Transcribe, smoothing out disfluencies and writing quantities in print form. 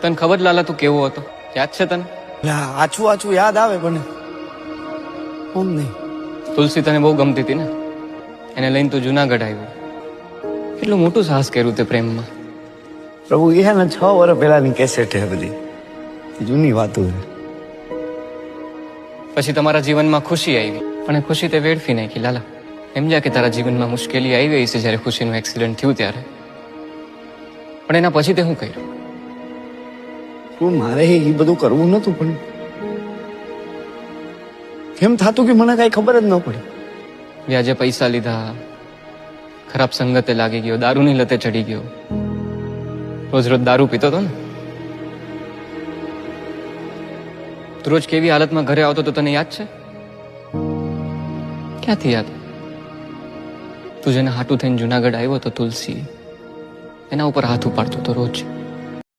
તને ખબર લાલા તું કેવો હતો? યાદ છે તને? આછું આછું યાદ આવે પણ કોમ નહીં. તુલસી તને બહુ ગમતી હતી ને, એને લઈને તું જુનાગઢ આવ્યો. કેટલું મોટું સાહસ કર્યું તે પ્રેમમાં. પ્રભુ એ ને 6 વર્ષ પહેલાની કેસેટ છે બધી, જૂની વાતો છે. પછી તમારા જીવનમાં ખુશી આવી, પણ એ ખુશી તે વેડફી નાખી લાલા. સમજ્યા કે તારા જીવનમાં મુશ્કેલી આવી ગઈ છે જ્યારે ખુશીનું એક્સિડન્ટ થયું ત્યારે, પણ એના પછી તે શું કર્યું? તું મારે એ બધું કરવું નતું, પણ કેમ થતું કે મને કઈ ખબર જ ન પડી. વ્યાજે પૈસા લીધા, ખરાબ સંગતે લાગી ગયો, દારૂની લતે ચડી ગયો, રોજ રોજ દારૂ પીતો હતો ને. તું રોજ કેવી હાલતમાં ઘરે આવતો તો તને યાદ છે? ક્યાંથી યાદ? તું જેને હાટું થઈને જુનાગઢ આવ્યો તો તુલસી, એના ઉપર હાથ ઉપાડતો તો રોજ.